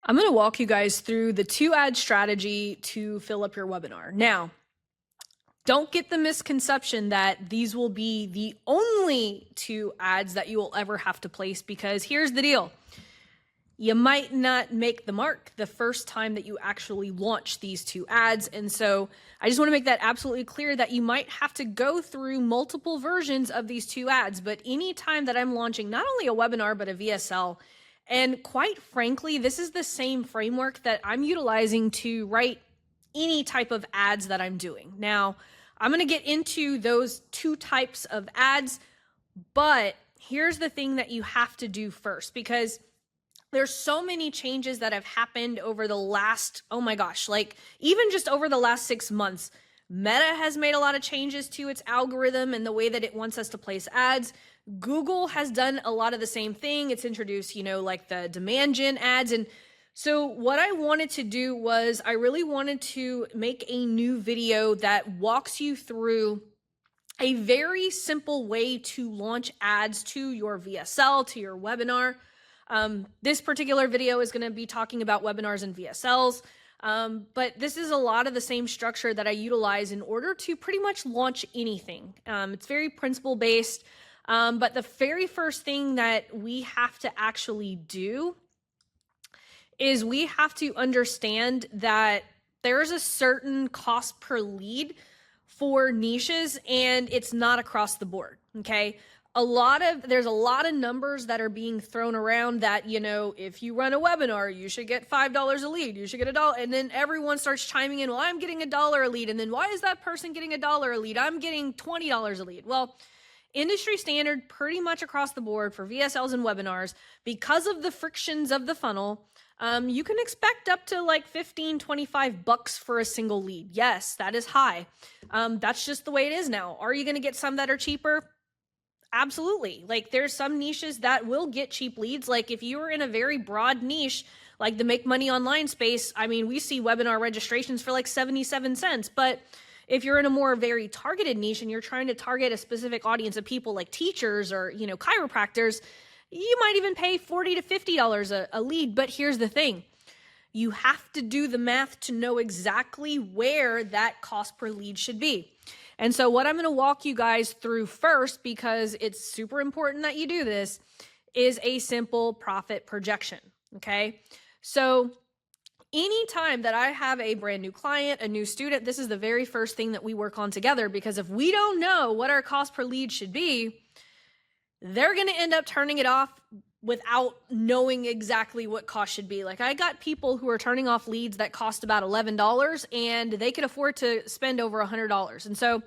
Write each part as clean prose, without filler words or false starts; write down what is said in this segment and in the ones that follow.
I'm going to walk you guys through the 2-ad strategy to fill up your webinar. Now, don't get the misconception that these will be the only 2 ads that you will ever have to place, because here's the deal. You might not make the mark the first time that you actually launch these 2 ads. And so I just want to make that absolutely clear that you might have to go through multiple versions of these 2 ads. But anytime that I'm launching not only a webinar, but a VSL, and quite frankly, this is the same framework that I'm utilizing to write any type of ads that I'm doing. Now, I'm going to get into those 2 types of ads, but here's the thing that you have to do first, because there's so many changes that have happened over the last, oh my gosh, like even just over the last 6 months. Meta has made a lot of changes to its algorithm and the way that it wants us to place ads. Google has done a lot of the same thing. It's introduced, like the demand gen ads. And so what I wanted to do was I really wanted to make a new video that walks you through a very simple way to launch ads to your VSL, to your webinar. This particular video is going to be talking about webinars and VSLs. But this is a lot of the same structure that I utilize in order to pretty much launch anything. It's very principle based. But the very first thing that we have to actually do is we have to understand that there is a certain cost per lead for niches, and it's not across the board. Okay. There's a lot of numbers that are being thrown around that, if you run a webinar, you should get $5 a lead, you should get $1. And then everyone starts chiming in, well, I'm getting $1 a lead. And then why is that person getting $1 a lead? I'm getting $20 a lead. Well, industry standard pretty much across the board for VSLs and webinars, because of the frictions of the funnel, you can expect up to like $15-25 for a single lead. Yes, that is high. That's just the way it is now. Are you going to get some that are cheaper? Absolutely. Like there's some niches that will get cheap leads. Like if you are in a very broad niche, like the make money online space, we see webinar registrations for like 77 cents. But if you're in a more very targeted niche and you're trying to target a specific audience of people like teachers or, chiropractors, you might even pay $40 to $50 a lead. But here's the thing. You have to do the math to know exactly where that cost per lead should be. And so what I'm going to walk you guys through first, because it's super important that you do this, is a simple profit projection. Okay. So anytime that I have a brand new client, a new student, this is the very first thing that we work on together, because if we don't know what our cost per lead should be, they're going to end up turning it off without knowing exactly what cost should be. Like I got people who are turning off leads that cost about $11 and they could afford to spend over $100. And so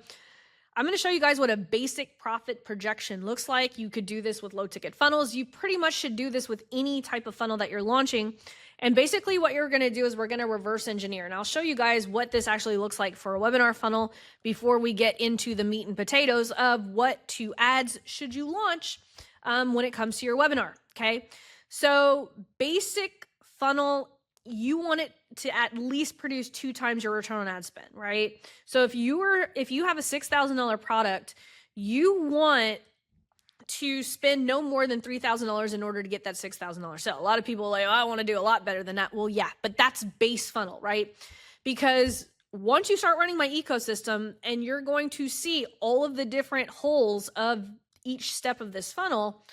I'm going to show you guys what a basic profit projection looks like. You could do this with low ticket funnels. You pretty much should do this with any type of funnel that you're launching. And basically what you're going to do is we're going to reverse engineer. And I'll show you guys what this actually looks like for a webinar funnel before we get into the meat and potatoes of what 2 ads should you launch when it comes to your webinar. Okay. So basic funnel, you want it to at least produce 2 times your return on ad spend, right? So if you have a $6,000 product, you want to spend no more than $3,000 in order to get that $6,000 sale. A lot of people are like, oh, I want to do a lot better than that. Well, yeah, but that's base funnel, right? Because once you start running my ecosystem and you're going to see all of the different holes of each step of this funnel,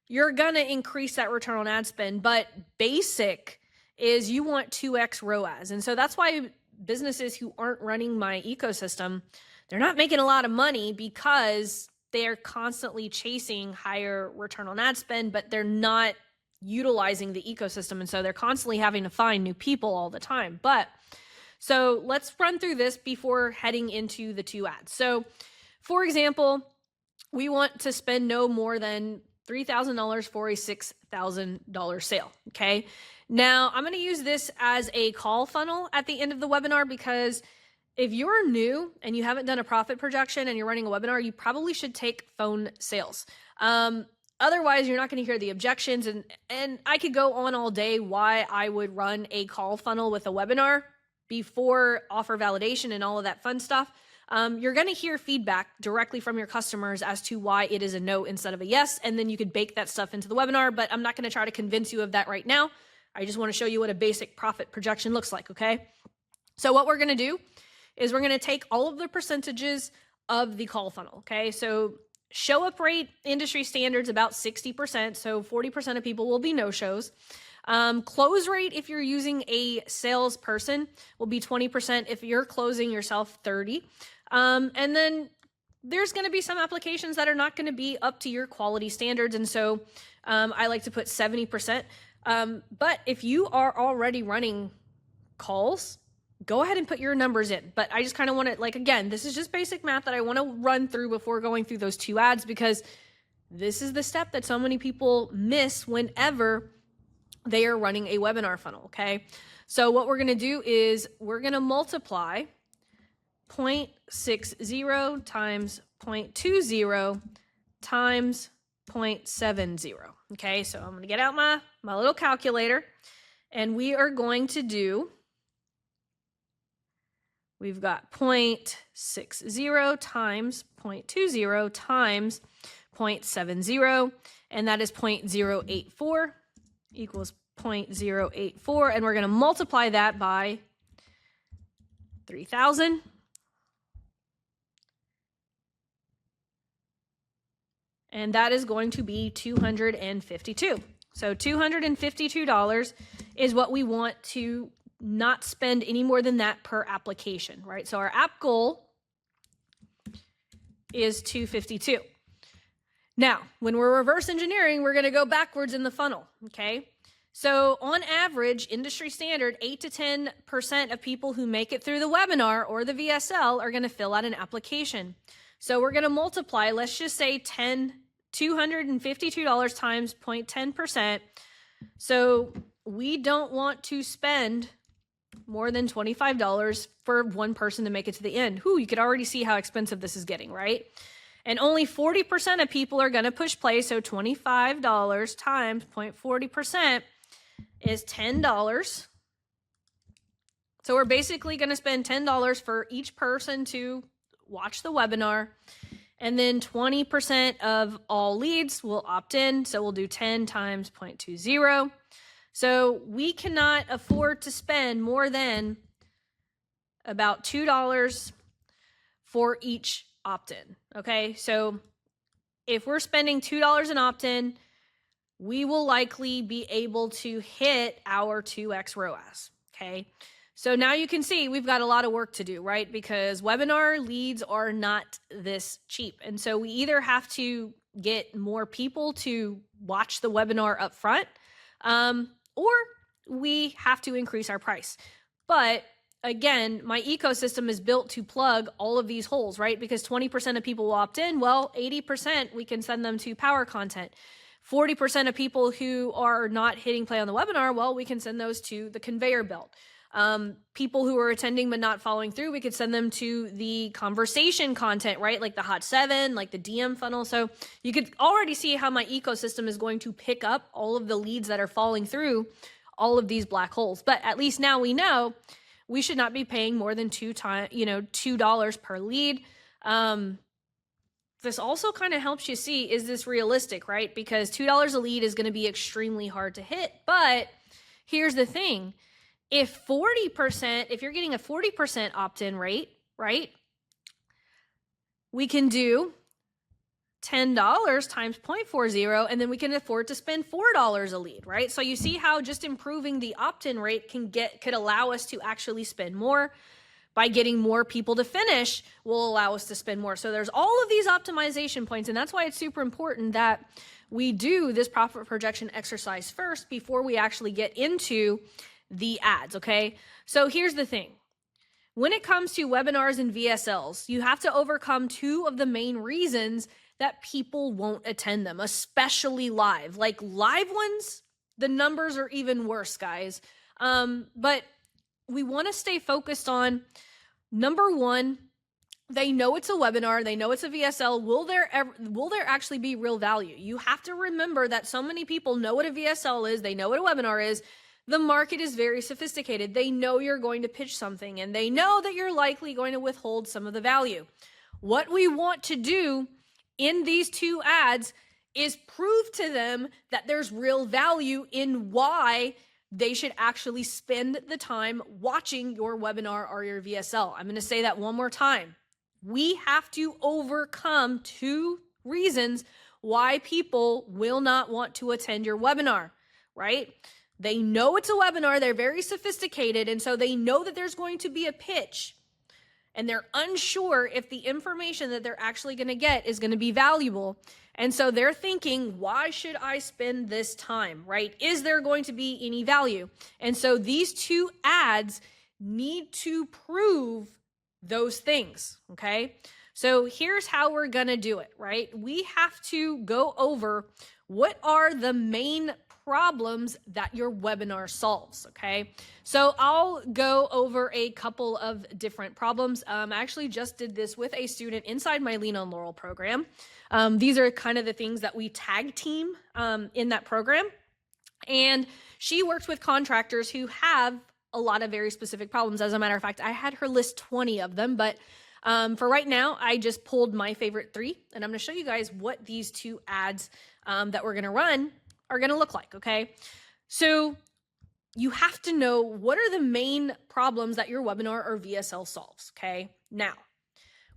you're going to increase that return on ad spend. But basic is you want 2x ROAS. And so that's why businesses who aren't running my ecosystem, they're not making a lot of money, because they're constantly chasing higher return on ad spend, but they're not utilizing the ecosystem. And so they're constantly having to find new people all the time. But so let's run through this before heading into the 2 ads. So for example, we want to spend no more than $3,000 for a $6,000 sale. Okay. Now I'm going to use this as a call funnel at the end of the webinar, because if you're new and you haven't done a profit projection and you're running a webinar, you probably should take phone sales. Otherwise, you're not going to hear the objections. And I could go on all day why I would run a call funnel with a webinar before offer validation and all of that fun stuff. You're going to hear feedback directly from your customers as to why it is a no instead of a yes. And then you could bake that stuff into the webinar, but I'm not going to try to convince you of that right now. I just want to show you what a basic profit projection looks like, okay? So what we're going to do is we're going to take all of the percentages of the call funnel, okay? So show up rate, industry standards about 60%, so 40% of people will be no-shows. Close rate, if you're using a salesperson, will be 20%. If you're closing yourself, 30%. And then there's going to be some applications that are not going to be up to your quality standards, and so I like to put 70%. But if you are already running calls, go ahead and put your numbers in. But I just kind of want to, like, again, this is just basic math that I want to run through before going through those 2 ads, because this is the step that so many people miss whenever they are running a webinar funnel, okay? So what we're going to do is we're going to multiply 0.60 times 0.20 times 0.70, okay? So I'm going to get out my little calculator, and we are going to do, we've got 0.60 times 0.20 times 0.70, and that is 0.084 equals 0.084, and we're going to multiply that by 3,000. And that is going to be $252. So $252 is what we want to not spend any more than that per application, right? So our app goal is $252. Now, when we're reverse engineering, we're going to go backwards in the funnel, okay? So on average, industry standard, 8 to 10% of people who make it through the webinar or the VSL are going to fill out an application. So we're going to multiply, let's just say $252 times 0.10%. So we don't want to spend more than $25 for one person to make it to the end. Whew, you could already see how expensive this is getting, right? And only 40% of people are going to push play, so $25 times 0.40% is $10. So we're basically going to spend $10 for each person to watch the webinar. And then 20% of all leads will opt in, so we'll do 10 times 0.20. So we cannot afford to spend more than about $2 for each opt-in, okay? So if we're spending $2 in opt-in, we will likely be able to hit our 2x ROAS, okay? So now you can see we've got a lot of work to do, right? Because webinar leads are not this cheap. And so we either have to get more people to watch the webinar up front, or we have to increase our price. But again, my ecosystem is built to plug all of these holes, right? Because 20% of people will opt in. Well, 80% we can send them to power content. 40% of people who are not hitting play on the webinar, well, we can send those to the conveyor belt. People who are attending but not following through, we could send them to the conversation content, right? Like the Hot 7, like the DM funnel. So you could already see how my ecosystem is going to pick up all of the leads that are falling through all of these black holes. But at least now we know we should not be paying more than $2 per lead. This also kind of helps you see, is this realistic, right? Because $2 a lead is going to be extremely hard to hit. But here's the thing. If you're getting a 40% opt-in rate, right? We can do $10 times 0.40, and then we can afford to spend $4 a lead, right? So you see how just improving the opt-in rate could allow us to actually spend more. By getting more people to finish will allow us to spend more. So there's all of these optimization points, and that's why it's super important that we do this profit projection exercise first before we actually get into the ads, okay? So here's the thing. When it comes to webinars and VSLs, you have to overcome 2 of the main reasons that people won't attend them, especially live. Like live ones, the numbers are even worse, guys. But we want to stay focused on, number 1, they know it's a webinar, they know it's a VSL. Will there actually be real value? You have to remember that so many people know what a VSL is, they know what a webinar is. The market is very sophisticated. They know you're going to pitch something, and they know that you're likely going to withhold some of the value. What we want to do in these 2 ads is prove to them that there's real value in why they should actually spend the time watching your webinar or your VSL. I'm going to say that one more time. We have to overcome 2 reasons why people will not want to attend your webinar, right? They know it's a webinar, they're very sophisticated, and so they know that there's going to be a pitch, and they're unsure if the information that they're actually going to get is going to be valuable. And so they're thinking, why should I spend this time, right? Is there going to be any value? And so these 2 ads need to prove those things, okay? So here's how we're going to do it, right? We have to go over what are the main problems that your webinar solves, okay? So I'll go over a couple of different problems. I actually just did this with a student inside my Lean on Laurel program. These are kind of the things that we tag team in that program. And she works with contractors who have a lot of very specific problems. As a matter of fact, I had her list 20 of them, but for right now, I just pulled my favorite 3, and I'm going to show you guys what these 2 ads that we're going to run are going to look like, okay? So you have to know what are the main problems that your webinar or VSL solves, okay? Now,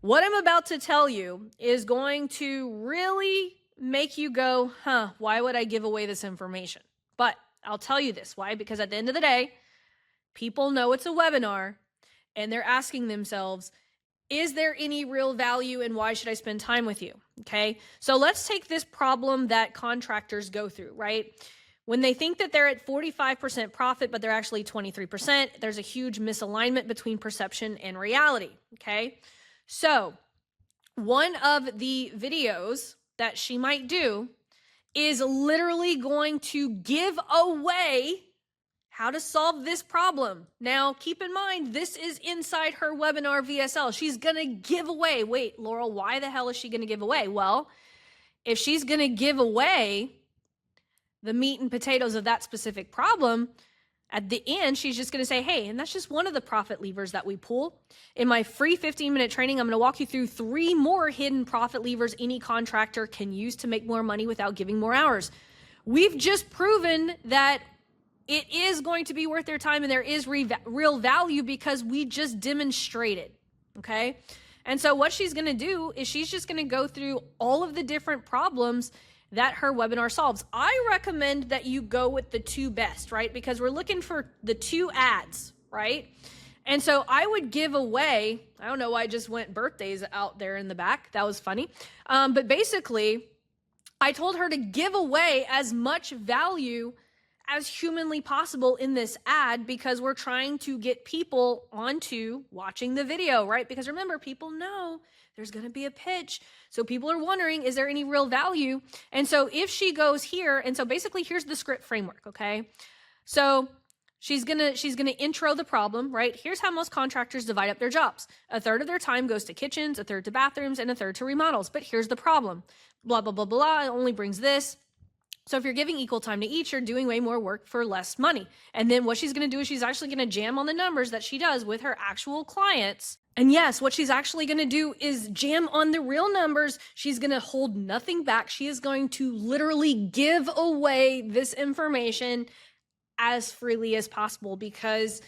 what I'm about to tell you is going to really make you go, why would I give away this information? But I'll tell you this. Why? Because at the end of the day, people know it's a webinar, and they're asking themselves, is there any real value, and why should I spend time with you? Okay, so let's take this problem that contractors go through, right? When they think that they're at 45% profit, but they're actually 23%, there's a huge misalignment between perception and reality, okay? So one of the videos that she might do is literally going to give away how to solve this problem. Now, keep in mind, this is inside her webinar VSL. She's going to give away. Wait, Laurel, why the hell is she going to give away? Well, if she's going to give away the meat and potatoes of that specific problem, at the end, she's just going to say, hey, and that's just one of the profit levers that we pull. In my free 15-minute training, I'm going to walk you through 3 more hidden profit levers any contractor can use to make more money without giving more hours. We've just proven that it is going to be worth their time and there is real value because we just demonstrated, okay? And so what she's going to do is she's just going to go through all of the different problems that her webinar solves. I recommend that you go with the 2 best, right? Because we're looking for the 2 ads, right? And so I would give away, I don't know why I just went birthdays out there in the back. That was funny. But basically, I told her to give away as much value as humanly possible in this ad because we're trying to get people onto watching the video, right? Because remember, people know there's going to be a pitch. So people are wondering, is there any real value? And so if she goes here, and so basically here's the script framework, okay? So she's going to intro the problem, right? Here's how most contractors divide up their jobs. 1/3 of their time goes to kitchens, 1/3 to bathrooms, and 1/3 to remodels. But here's the problem. Blah, blah, blah, blah. It only brings this. So if you're giving equal time to each, you're doing way more work for less money. And then what she's going to do is she's actually going to jam on the numbers that she does with her actual clients. And yes, what she's actually going to do is jam on the real numbers. She's going to hold nothing back. She is going to literally give away this information as freely as possible because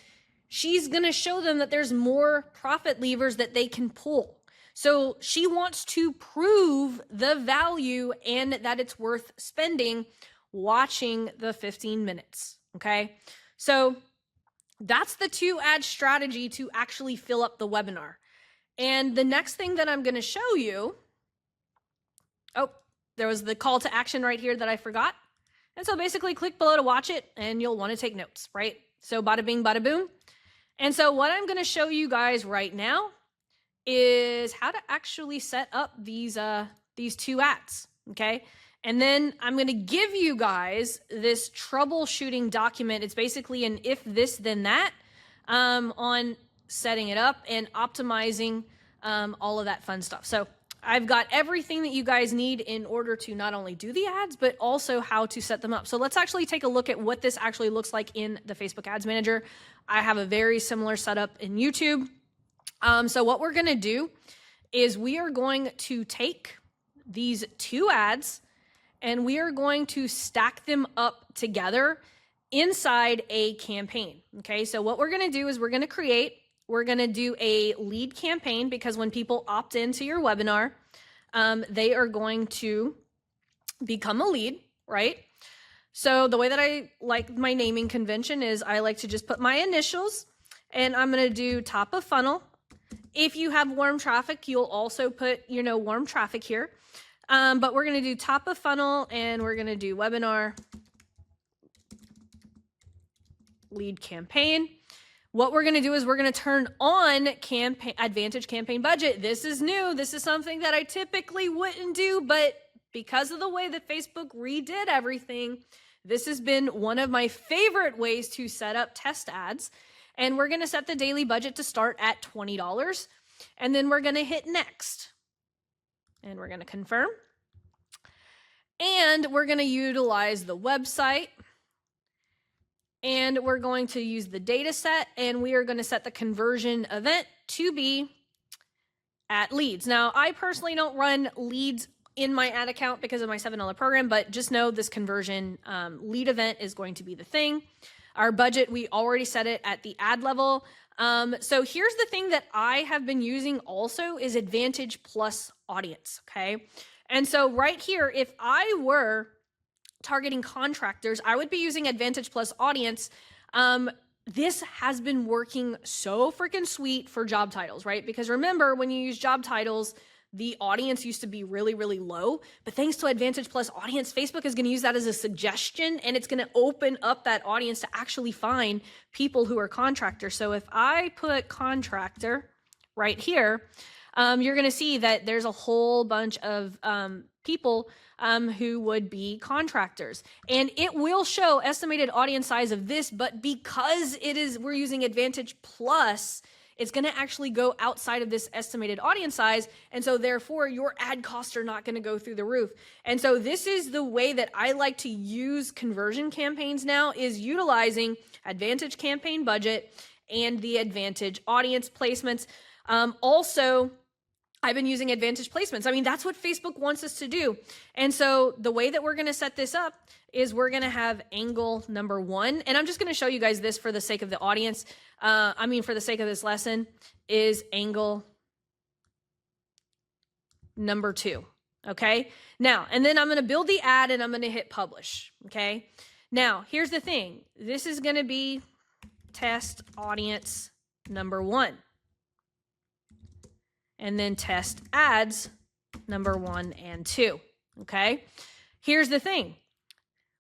she's going to show them that there's more profit levers that they can pull. So she wants to prove the value and that it's worth spending watching the 15 minutes, okay? So that's the 2 ad strategy to actually fill up the webinar. And the next thing that I'm going to show you, oh, there was the call to action right here that I forgot. And so basically click below to watch it and you'll want to take notes, right? So bada bing, bada boom. And so what I'm going to show you guys right now is how to actually set up these 2 ads, okay? And then I'm going to give you guys this troubleshooting document. It's basically an if this then that on setting it up and optimizing all of that fun stuff. So I've got everything that you guys need in order to not only do the ads, but also how to set them up. So let's actually take a look at what this actually looks like in the Facebook Ads Manager. I have a very similar setup in YouTube. So what we're going to do is we are going to take these 2 ads and we are going to stack them up together inside a campaign. Okay, so what we're going to do is we're going to do a lead campaign, because when people opt into your webinar, they are going to become a lead, right? So the way that I like my naming convention is I like to just put my initials, and I'm going to do top of funnel. If you have warm traffic, you'll also put, warm traffic here. But we're going to do top of funnel, and we're going to do webinar lead campaign. What we're going to do is we're going to turn on Advantage campaign budget. This is new. This is something that I typically wouldn't do, but because of the way that Facebook redid everything, this has been one of my favorite ways to set up test ads. And we're going to set the daily budget to start at $20. And then we're going to hit next. And we're going to confirm. And we're going to utilize the website. And we're going to use the data set. And we are going to set the conversion event to be at leads. Now, I personally don't run leads in my ad account because of my $7 program, but just know this conversion lead event is going to be the thing. Our budget, we already set it at the ad level. So here's the thing that I have been using also is Advantage Plus Audience, okay? And so right here, if I were targeting contractors, I would be using Advantage Plus Audience. This has been working so freaking sweet for job titles, right? Because remember, when you use job titles, the audience used to be really, really low, but thanks to Advantage Plus Audience, Facebook is going to use that as a suggestion, and it's going to open up that audience to actually find people who are contractors. So if I put contractor right here, you're going to see that there's a whole bunch of people who would be contractors, and it will show estimated audience size of this, but because we're using Advantage Plus, it's going to actually go outside of this estimated audience size. And so therefore your ad costs are not going to go through the roof. And so this is the way that I like to use conversion campaigns now, is utilizing Advantage campaign budget and the Advantage audience placements. Also, I've been using Advantage placements. I mean, that's what Facebook wants us to do. And so the way that we're going to set this up is we're going to have angle number 1. And I'm just going to show you guys this for the sake of the audience. For the sake of this lesson, is angle number 2. Okay. Now, and then I'm going to build the ad and I'm going to hit publish. Okay. Now, here's the thing. This is going to be test audience number 1. And then test ads number 1 and 2. Okay. Here's the thing.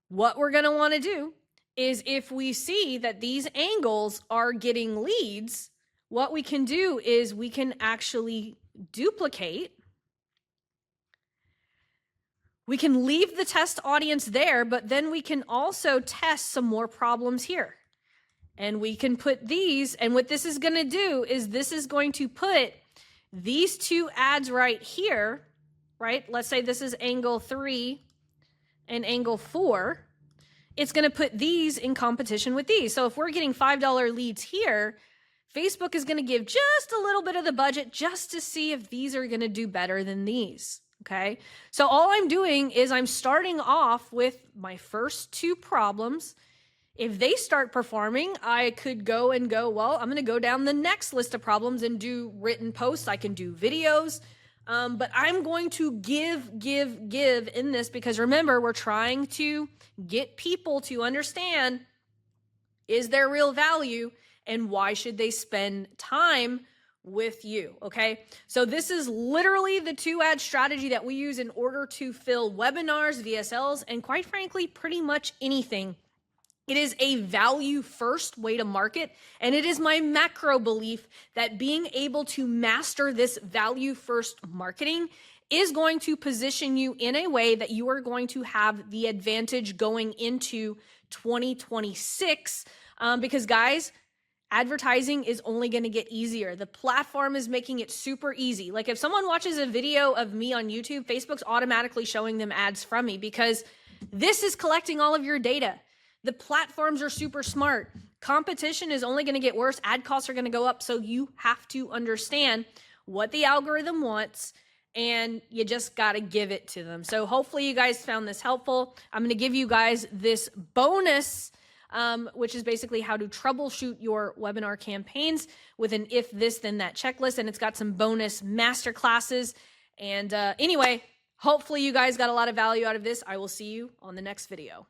What we're going to want to do is, if we see that these angles are getting leads, what we can do is we can actually duplicate. We can leave the test audience there, but then we can also test some more problems here. And we can put these, and what this is going to do is this is going to put these 2 ads right here, right? Let's say this is angle 3 and angle 4. It's going to put these in competition with these. So if we're getting $5 leads here, Facebook is going to give just a little bit of the budget just to see if these are going to do better than these. Okay. So all I'm doing is I'm starting off with my first 2 problems. If they start performing, I could go, well, I'm going to go down the next list of problems and do written posts. I can do videos. But I'm going to give in this, because remember, we're trying to get people to understand, is there real value and why should they spend time with you? Okay. So this is literally the 2 ad strategy that we use in order to fill webinars, VSLs, and quite frankly, pretty much anything. It is a value first way to market. And it is my macro belief that being able to master this value first marketing is going to position you in a way that you are going to have the advantage going into 2026. Because guys, advertising is only going to get easier. The platform is making it super easy. Like if someone watches a video of me on YouTube, Facebook's automatically showing them ads from me because this is collecting all of your data. The platforms are super smart. Competition is only going to get worse. Ad costs are going to go up. So you have to understand what the algorithm wants, and you just got to give it to them. So hopefully you guys found this helpful. I'm going to give you guys this bonus which is basically how to troubleshoot your webinar campaigns with an if this then that checklist. And it's got some bonus master classes. And anyway, hopefully you guys got a lot of value out of this. I will see you on the next video.